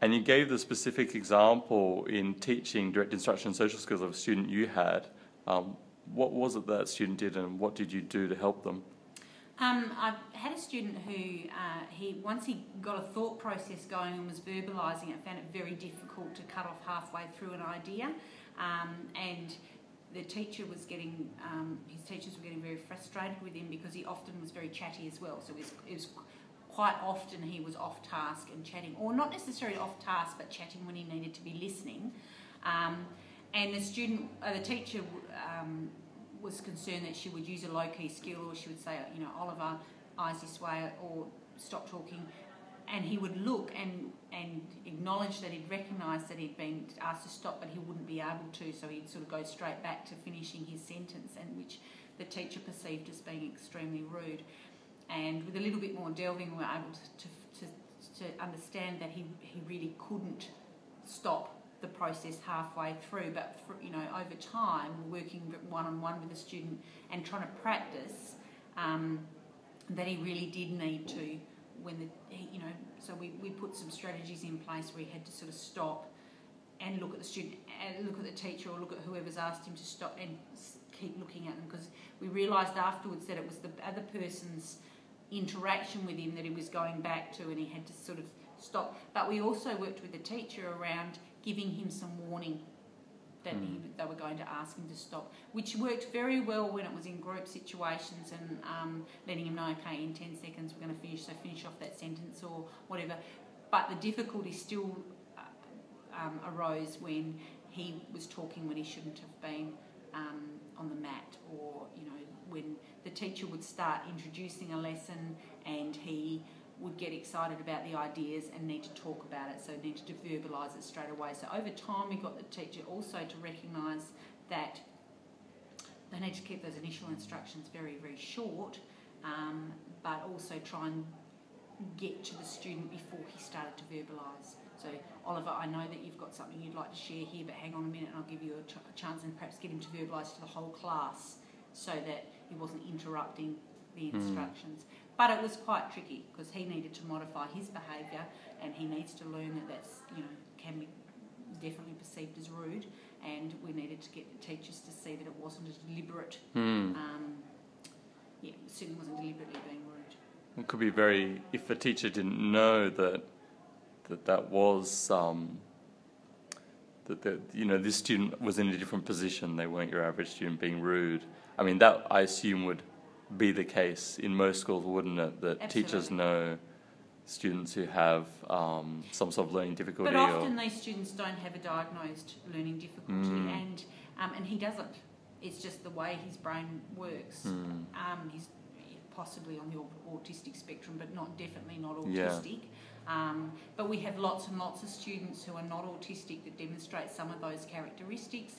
And you gave the specific example in teaching direct instruction and social skills of a student you had. What was it that student did, and what did you do to help them? I had a student who, once he got a thought process going and was verbalising it, found it very difficult to cut off halfway through an idea, and the teacher was getting, his teachers were getting very frustrated with him because he often was very chatty as well. So it was quite often he was off task and chatting, or not necessarily off task, but chatting when he needed to be listening. And the teacher was concerned that she would use a low-key skill, or she would say, Oliver, eyes this way, or stop talking. And he would look and acknowledge that he'd recognised that he'd been asked to stop, but he wouldn't be able to, so he'd sort of go straight back to finishing his sentence, and which the teacher perceived as being extremely rude. And with a little bit more delving, we were able to understand that he really couldn't stop the process halfway through, but over time, working one-on-one with the student and trying to practice, that he really did need to. So we put some strategies in place where he had to sort of stop and look at the student, and look at the teacher, or look at whoever's asked him to stop, and keep looking at them, because we realised afterwards that it was the other person's interaction with him that he was going back to, and he had to sort of stop. But we also worked with the teacher around giving him some warning that they were going to ask him to stop, which worked very well when it was in group situations, and letting him know, okay, in 10 seconds we're going to finish, so finish off that sentence or whatever. But the difficulty still arose when he was talking when he shouldn't have been on the mat, or when the teacher would start introducing a lesson and he would get excited about the ideas and need to talk about it, so needed to verbalise it straight away. So over time we got the teacher also to recognise that they need to keep those initial instructions very, very short, but also try and get to the student before he started to verbalise. So, Oliver, I know that you've got something you'd like to share here, but hang on a minute and I'll give you a chance, and perhaps get him to verbalise to the whole class so that he wasn't interrupting the instructions. But it was quite tricky because he needed to modify his behaviour, and he needs to learn that that's, can be definitely perceived as rude, and we needed to get the teachers to see that it wasn't a deliberate, it certainly wasn't deliberately being rude. It could be if a teacher didn't know that was, this student was in a different position, they weren't your average student being rude. I mean, that I assume would be the case in most schools, wouldn't it? That Absolutely. Teachers know students who have some sort of learning difficulty. But often these students don't have a diagnosed learning difficulty, and he doesn't. It's just the way his brain works. He's possibly on the autistic spectrum, but definitely not autistic. Yeah. But we have lots and lots of students who are not autistic that demonstrate some of those characteristics.